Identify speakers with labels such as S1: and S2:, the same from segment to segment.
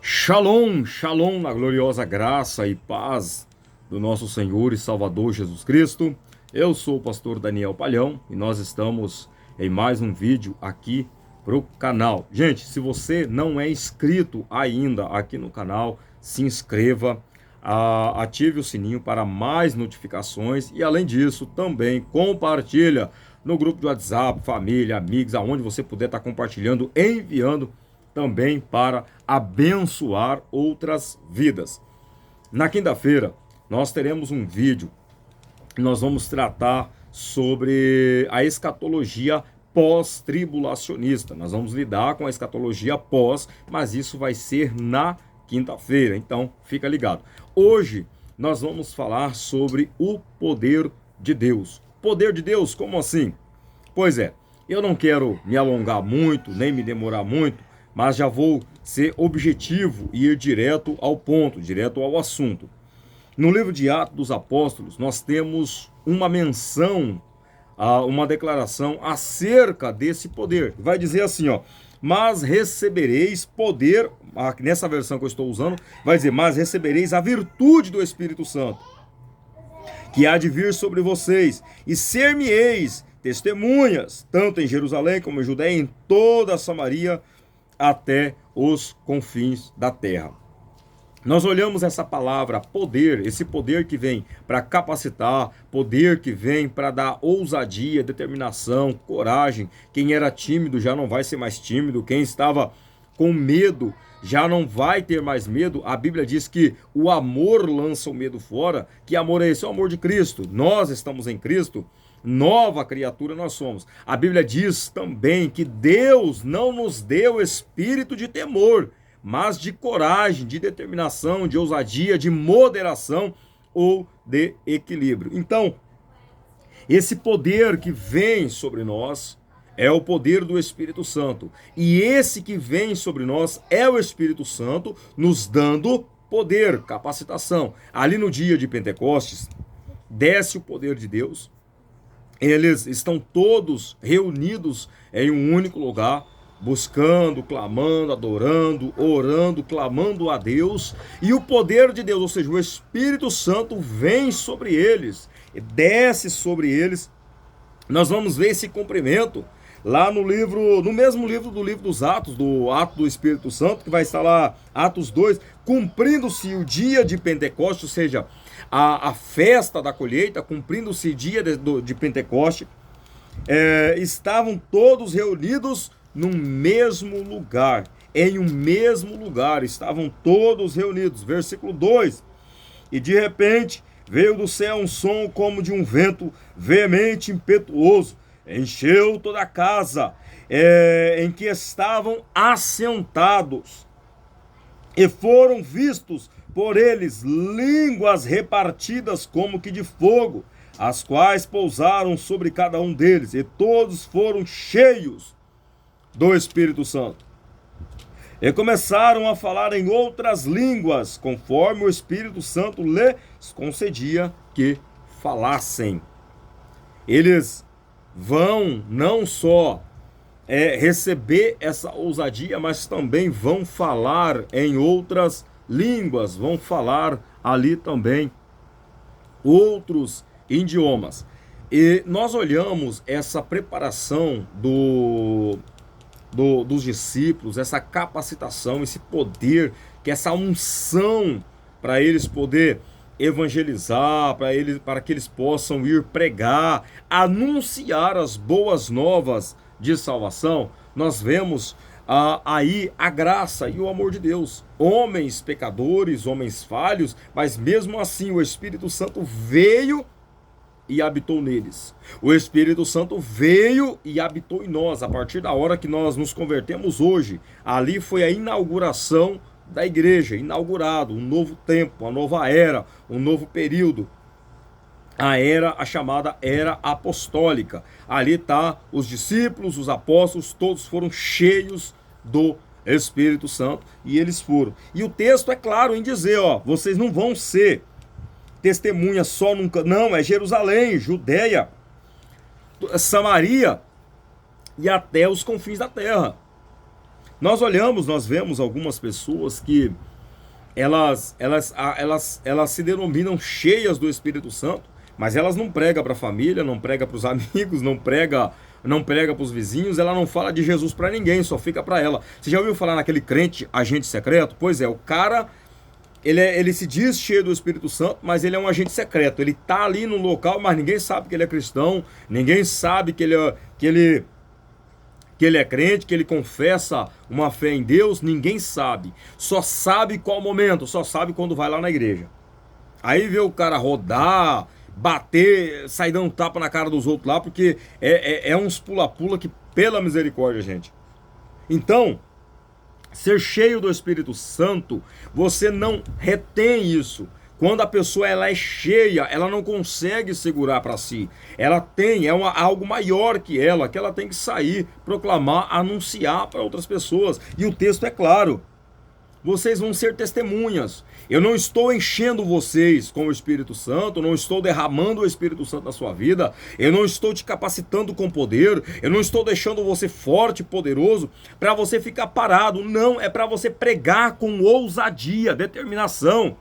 S1: Shalom, shalom na gloriosa graça e paz do nosso Senhor e Salvador Jesus Cristo. Eu sou o pastor Daniel Palhão e nós estamos em mais um vídeo aqui pro canal. Gente, se você não é inscrito ainda aqui no canal, se inscreva, ative o sininho para mais notificações e além disso também compartilha no grupo de WhatsApp, família, amigos, aonde você puder estar compartilhando, enviando também para abençoar outras vidas. Na quinta-feira, nós teremos um vídeo, nós vamos tratar sobre a escatologia pós-tribulacionista. Nós vamos lidar com a escatologia pós, mas isso vai ser na quinta-feira, então fica ligado. Hoje, nós vamos falar sobre o poder de Deus. Poder de Deus, como assim? Pois é, eu não quero me alongar muito, nem me demorar muito, mas já vou ser objetivo e ir direto ao ponto, direto ao assunto. No livro de Atos dos Apóstolos, nós temos uma menção, uma declaração acerca desse poder. Vai dizer assim, ó, mas recebereis poder, nessa versão que eu estou usando, vai dizer, mas recebereis a virtude do Espírito Santo, que há de vir sobre vocês, e ser-me-eis testemunhas, tanto em Jerusalém como em Judéia, em toda a Samaria, até os confins da terra. Nós olhamos essa palavra poder, esse poder que vem para capacitar, poder que vem para dar ousadia, determinação, coragem. Quem era tímido já não vai ser mais tímido, quem estava com medo já não vai ter mais medo. A Bíblia diz que o amor lança o medo fora. Que amor é esse? É o amor de Cristo. Nós estamos em Cristo. Nova criatura nós somos. A Bíblia diz também que Deus não nos deu espírito de temor, mas de coragem, de determinação, de ousadia, de moderação ou de equilíbrio. Então, esse poder que vem sobre nós é o poder do Espírito Santo. E esse que vem sobre nós é o Espírito Santo nos dando poder, capacitação. Ali no dia de Pentecostes, desce o poder de Deus. Eles estão todos reunidos em um único lugar, buscando, clamando, adorando, orando, clamando a Deus. E o poder de Deus, ou seja, o Espírito Santo vem sobre eles, desce sobre eles. Nós vamos ver esse cumprimento lá no mesmo livro do livro dos Atos, do ato do Espírito Santo, que vai estar lá, Atos 2, cumprindo-se o dia de Pentecostes, ou seja, a festa da colheita, cumprindo-se o dia de Pentecoste, estavam todos reunidos num mesmo lugar, em um mesmo lugar, estavam todos reunidos. Versículo 2, e de repente veio do céu um som como de um vento veemente, impetuoso, encheu toda a casa em que estavam assentados, e foram vistos por eles línguas repartidas como que de fogo, as quais pousaram sobre cada um deles, e todos foram cheios do Espírito Santo. E começaram a falar em outras línguas, conforme o Espírito Santo lhes concedia que falassem. Eles vão não só receber essa ousadia, mas também vão falar em outras línguas, vão falar ali também outros idiomas. E nós olhamos essa preparação dos discípulos, essa capacitação, esse poder, que essa unção para eles poder evangelizar, para que eles possam ir pregar, anunciar as boas novas de salvação. Nós vemos aí a graça e o amor de Deus. Homens pecadores, homens falhos, mas mesmo assim o Espírito Santo veio e habitou neles. O Espírito Santo veio e habitou em nós a partir da hora que nós nos convertemos hoje. Ali foi a inauguração da igreja, inaugurado um novo tempo, uma nova era, um novo período. A chamada era apostólica. Ali está os discípulos, os apóstolos, todos foram cheios do Espírito Santo e eles foram. E o texto é claro em dizer, ó, vocês não vão ser testemunhas só nunca, não, é Jerusalém, Judéia, Samaria e até os confins da terra. Nós vemos algumas pessoas que elas se denominam cheias do Espírito Santo, mas elas não pregam para a família, não pregam para os amigos, não prega para os vizinhos, ela não fala de Jesus para ninguém, só fica para ela. Você já ouviu falar naquele crente agente secreto? Pois é, o cara, ele se diz cheio do Espírito Santo, mas ele é um agente secreto. Ele tá ali no local, mas ninguém sabe que ele é cristão, ninguém sabe que ele é crente, que ele confessa uma fé em Deus, ninguém sabe. Só sabe qual momento, só sabe quando vai lá na igreja. Aí vê o cara rodar, bater, sair dando tapa na cara dos outros lá, porque é uns pula-pula que, pela misericórdia, gente. Então, ser cheio do Espírito Santo, você não retém isso. Quando a pessoa ela é cheia, ela não consegue segurar para si. Ela tem, algo maior que ela tem que sair, proclamar, anunciar para outras pessoas. E o texto é claro. Vocês vão ser testemunhas. Eu não estou enchendo vocês com o Espírito Santo, não estou derramando o Espírito Santo na sua vida, eu não estou te capacitando com poder, eu não estou deixando você forte e poderoso para você ficar parado. Não, é para você pregar com ousadia, determinação.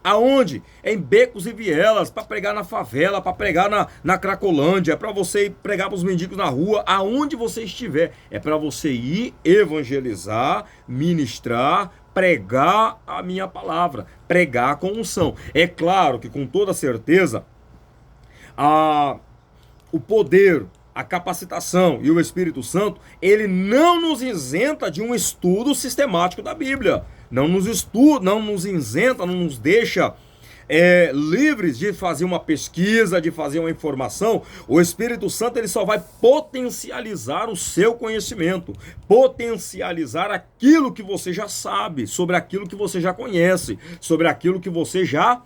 S1: Aonde? Em becos e vielas, para pregar na favela, para pregar na Cracolândia, é para você ir pregar para os mendigos na rua, aonde você estiver. É para você ir evangelizar, ministrar, pregar a minha palavra, pregar com unção. É claro que com toda certeza, o poder, a capacitação e o Espírito Santo, ele não nos isenta de um estudo sistemático da Bíblia. Não nos isenta, não nos deixa livres de fazer uma pesquisa, de fazer uma informação. O Espírito Santo ele só vai potencializar o seu conhecimento, potencializar aquilo que você já sabe, sobre aquilo que você já conhece, sobre aquilo que você já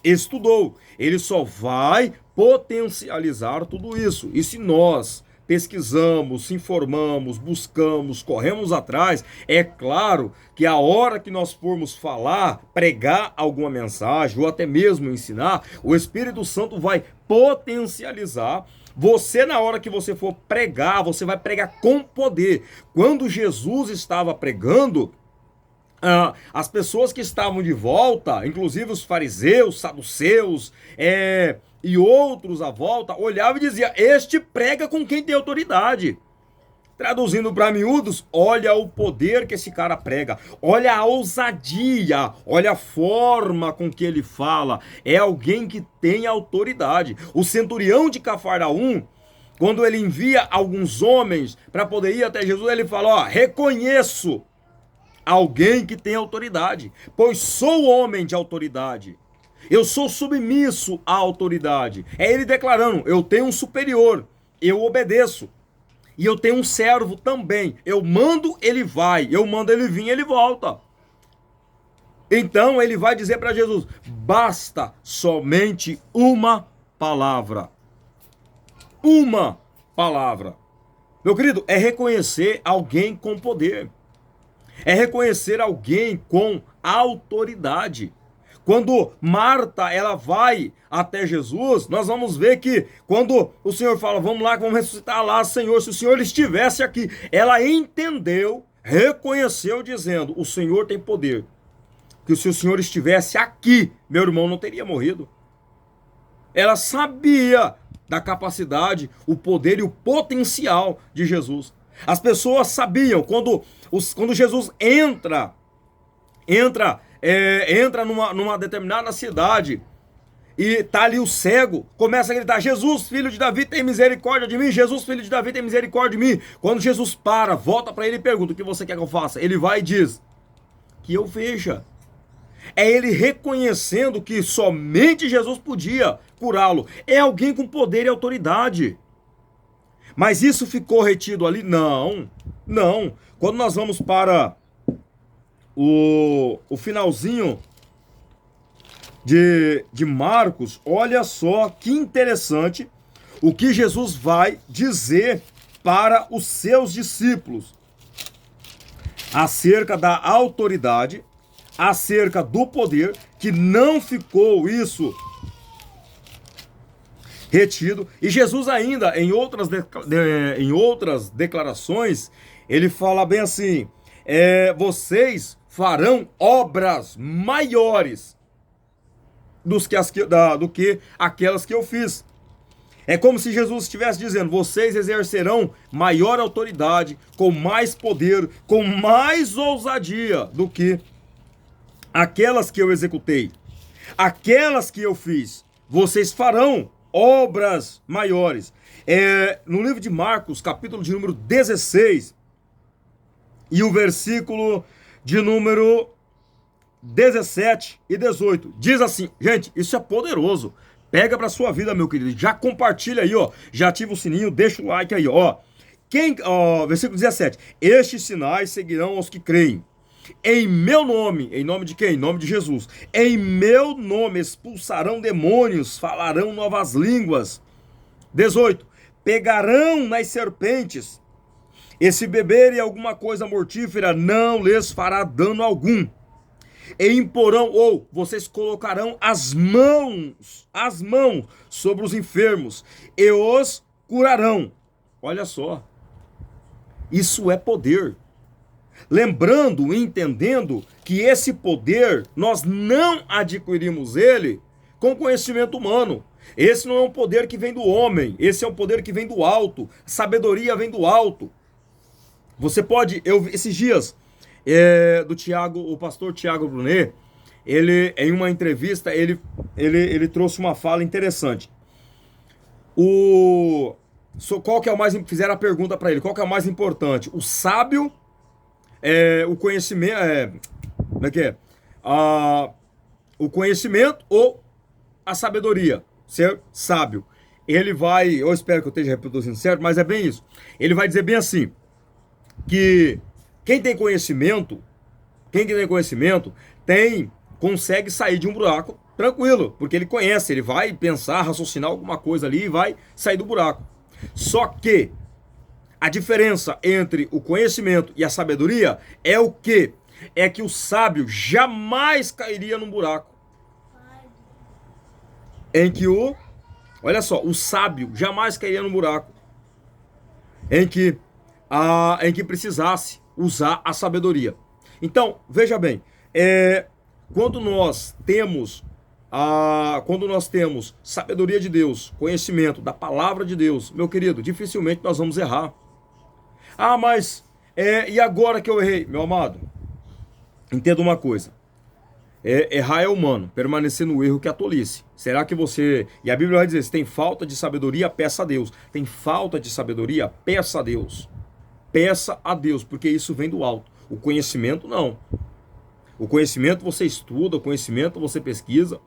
S1: estudou. Ele só vai potencializar tudo isso. E se nós pesquisamos, se informamos, buscamos, corremos atrás, é claro que a hora que nós formos falar, pregar alguma mensagem ou até mesmo ensinar, o Espírito Santo vai potencializar. Você, na hora que você for pregar, você vai pregar com poder. Quando Jesus estava pregando, as pessoas que estavam de volta, inclusive os fariseus, saduceus, e outros à volta, olhavam e diziam: este prega com quem tem autoridade. Traduzindo para miúdos, olha o poder que esse cara prega, olha a ousadia, olha a forma com que ele fala. É alguém que tem autoridade. O centurião de Cafarnaum, quando ele envia alguns homens para poder ir até Jesus, ele fala: reconheço alguém que tem autoridade, pois sou homem de autoridade. Eu sou submisso à autoridade. É ele declarando: eu tenho um superior, eu obedeço. E eu tenho um servo também. Eu mando, ele vai. Eu mando ele vir, ele volta. Então ele vai dizer para Jesus: basta somente uma palavra. Uma palavra. Meu querido, é reconhecer alguém com poder. É reconhecer alguém com autoridade. Quando Marta ela vai até Jesus, nós vamos ver que quando o Senhor fala: vamos lá, vamos ressuscitar lá, Senhor, se o Senhor estivesse aqui, ela entendeu, reconheceu, dizendo: o Senhor tem poder, que se o Senhor estivesse aqui, meu irmão não teria morrido. Ela sabia da capacidade, o poder e o potencial de Jesus. As pessoas sabiam, quando Jesus entra numa determinada cidade e tá ali o cego, começa a gritar: Jesus, filho de Davi, tem misericórdia de mim. Jesus, filho de Davi, tem misericórdia de mim. Quando Jesus para, volta para ele e pergunta: o que você quer que eu faça? Ele vai e diz: que eu veja. É ele reconhecendo que somente Jesus podia curá-lo. É alguém com poder e autoridade. Mas isso ficou retido ali? Não. Quando nós vamos para o finalzinho de Marcos, olha só que interessante o que Jesus vai dizer para os seus discípulos acerca da autoridade, acerca do poder, que não ficou isso retido. E Jesus ainda, em outras declarações, ele fala bem assim, vocês farão obras maiores do que aquelas que eu fiz. É como se Jesus estivesse dizendo, vocês exercerão maior autoridade, com mais poder, com mais ousadia do que aquelas que eu executei. Aquelas que eu fiz, vocês farão obras maiores. No livro de Marcos, capítulo de número 16, e o versículo de número 17 e 18, diz assim, gente, isso é poderoso. Pega pra sua vida, meu querido, já compartilha aí, ó, já ativa o sininho, deixa o like aí, ó. Versículo 17, estes sinais seguirão aos que creem. Em meu nome, em nome de quem? Em nome de Jesus. Em meu nome expulsarão demônios, falarão novas línguas. 18, pegarão nas serpentes, e se beberem alguma coisa mortífera, não lhes fará dano algum. E imporão, ou vocês colocarão as mãos sobre os enfermos e os curarão. Olha só, isso é poder. Lembrando, entendendo que esse poder, nós não adquirimos ele com conhecimento humano. Esse não é um poder que vem do homem, esse é um poder que vem do alto. Sabedoria vem do alto. Você pode, esses dias, do Tiago, o pastor Tiago Brunet, ele, em uma entrevista, ele trouxe uma fala interessante. Qual que é o mais, fizeram a pergunta para ele, qual que é o mais importante? O sábio, o conhecimento, como é que é? O conhecimento ou a sabedoria? Ser sábio. Ele vai, eu espero que eu esteja reproduzindo certo, mas é bem isso. Ele vai dizer bem assim, que quem tem conhecimento, consegue sair de um buraco tranquilo, porque ele conhece, ele vai pensar, raciocinar alguma coisa ali e vai sair do buraco. Só que a diferença entre o conhecimento e a sabedoria é o quê? É que o sábio jamais cairia num buraco. Olha só, o sábio jamais cairia num buraco em que precisasse usar a sabedoria. Então, veja bem, quando nós temos sabedoria de Deus, conhecimento da palavra de Deus, meu querido, dificilmente nós vamos errar. Mas e agora que eu errei? Meu amado, entenda uma coisa. Errar é humano, permanecer no erro que é a tolice. Será que você... E a Bíblia vai dizer, se tem falta de sabedoria, peça a Deus. Tem falta de sabedoria, peça a Deus. Peça a Deus, porque isso vem do alto. O conhecimento não. O conhecimento você estuda, o conhecimento você pesquisa.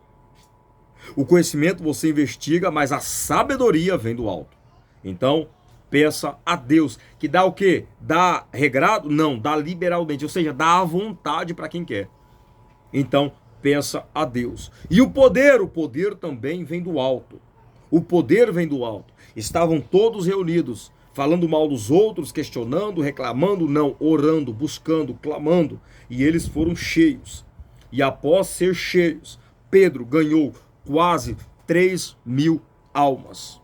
S1: O conhecimento você investiga, mas a sabedoria vem do alto. Então, peça a Deus, que dá o quê? Dá regrado? Não, dá liberalmente, ou seja, dá à vontade para quem quer. Então, peça a Deus. E o poder também vem do alto. O poder vem do alto. Estavam todos reunidos, falando mal dos outros, questionando, reclamando, não, orando, buscando, clamando. E eles foram cheios. E após ser cheios, Pedro ganhou quase 3.000 almas.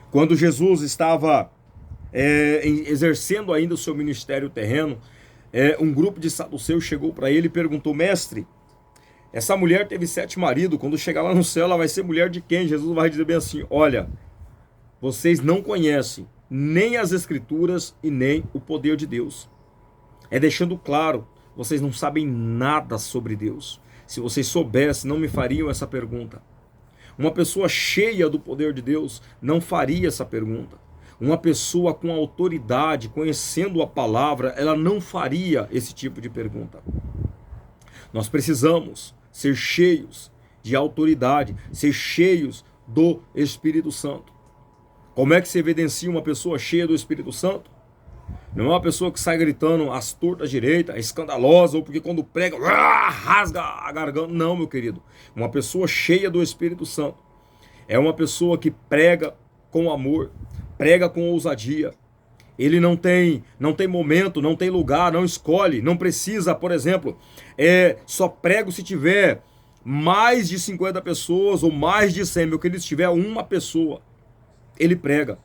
S1: Quando Jesus estava exercendo ainda o seu ministério terreno, um grupo de saduceus chegou para ele e perguntou, mestre, essa mulher teve 7 maridos, quando chegar lá no céu ela vai ser mulher de quem? Jesus vai dizer bem assim, olha, vocês não conhecem nem as escrituras e nem o poder de Deus. Deixando claro, vocês não sabem nada sobre Deus. Se vocês soubessem, não me fariam essa pergunta. Uma pessoa cheia do poder de Deus não faria essa pergunta. Uma pessoa com autoridade, conhecendo a palavra, ela não faria esse tipo de pergunta. Nós precisamos ser cheios de autoridade, ser cheios do Espírito Santo. Como é que se evidencia uma pessoa cheia do Espírito Santo? Não é uma pessoa que sai gritando às tortas direitas, escandalosa, ou porque quando prega, rasga a garganta. Não, meu querido. Uma pessoa cheia do Espírito Santo é uma pessoa que prega com amor, prega com ousadia. Ele não tem momento, não tem lugar, não escolhe, não precisa, por exemplo, só prego se tiver mais de 50 pessoas ou mais de 100, meu querido, se tiver uma pessoa, ele prega.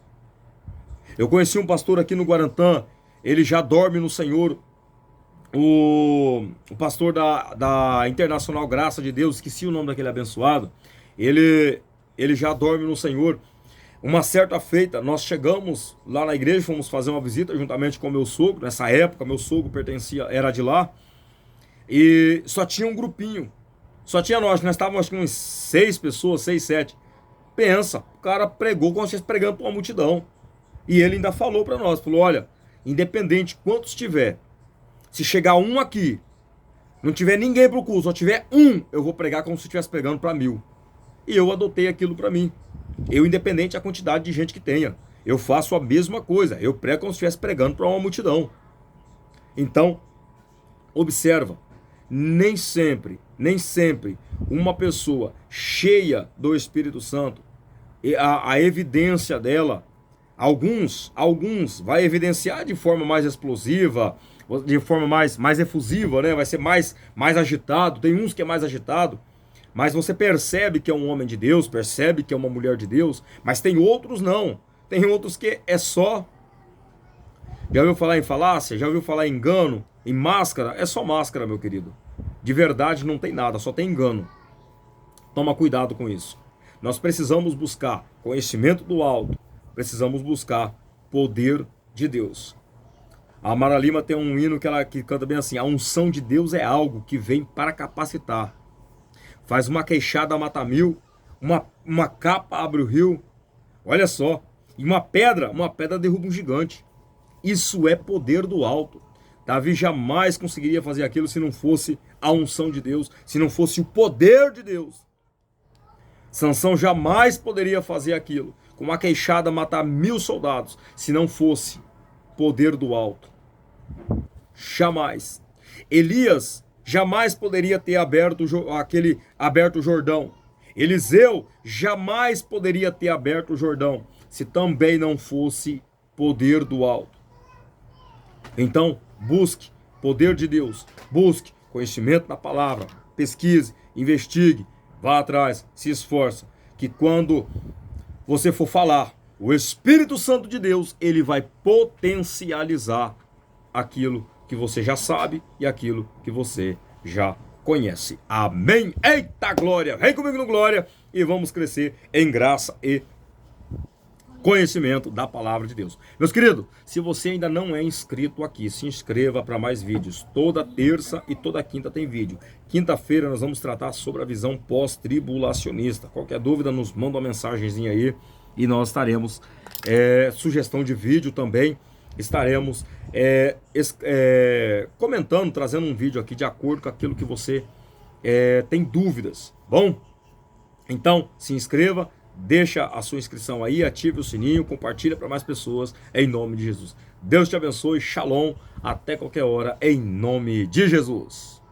S1: Eu conheci um pastor aqui no Guarantã, ele já dorme no Senhor. O pastor da Internacional Graça de Deus, esqueci o nome daquele abençoado, ele já dorme no Senhor. Uma certa feita, nós chegamos lá na igreja, fomos fazer uma visita juntamente com meu sogro. Nessa época, meu sogro era de lá, e só tinha um grupinho, só tinha nós estávamos acho que uns 6 pessoas, 6, 7. Pensa, o cara pregou como se estivesse pregando para uma multidão, e ele ainda falou para nós, falou, olha, independente de quantos tiver, se chegar um aqui, não tiver ninguém pro culto, só tiver um, eu vou pregar como se estivesse pregando para 1000. E eu adotei aquilo para mim. Eu, independente da quantidade de gente que tenha, eu faço a mesma coisa. Eu prego como se estivesse pregando para uma multidão. Então, observa, nem sempre uma pessoa cheia do Espírito Santo, a evidência dela, alguns vai evidenciar de forma mais explosiva, de forma mais efusiva, né? Vai ser mais agitado. Tem uns que é mais agitado, mas você percebe que é um homem de Deus, percebe que é uma mulher de Deus, mas tem outros não. Tem outros que é só... Já ouviu falar em falácia? Já ouviu falar em engano? Em máscara? É só máscara, meu querido. De verdade não tem nada, só tem engano. Toma cuidado com isso. Nós precisamos buscar conhecimento do alto, precisamos buscar poder de Deus. A Mara Lima tem um hino que canta bem assim: a unção de Deus é algo que vem para capacitar. Faz uma queixada mata 1000, uma capa abre o rio. Olha só, e uma pedra derruba um gigante. Isso é poder do alto. Davi jamais conseguiria fazer aquilo se não fosse a unção de Deus, se não fosse o poder de Deus. Sansão jamais poderia fazer aquilo, com uma queixada matar 1000 soldados, se não fosse poder do alto. Jamais. Elias jamais poderia ter aberto o Jordão. Eliseu jamais poderia ter aberto o Jordão, se também não fosse poder do alto. Então, busque poder de Deus, busque conhecimento da palavra, pesquise, investigue, vá atrás, se esforça, que quando você for falar, o Espírito Santo de Deus, ele vai potencializar aquilo que você já sabe e aquilo que você já conhece. Amém? Eita glória! Vem comigo no glória e vamos crescer em graça e conhecimento da palavra de Deus. Meus queridos, se você ainda não é inscrito aqui, se inscreva para mais vídeos. Toda terça e toda quinta tem vídeo. Quinta-feira nós vamos tratar sobre a visão pós-tribulacionista. Qualquer dúvida, nos manda uma mensagenzinha aí e nós estaremos, sugestão de vídeo também, estaremos comentando, trazendo um vídeo aqui de acordo com aquilo que você tem dúvidas. Bom, então se inscreva, deixa a sua inscrição aí, ative o sininho, compartilha para mais pessoas, em nome de Jesus. Deus te abençoe, shalom, até qualquer hora, em nome de Jesus.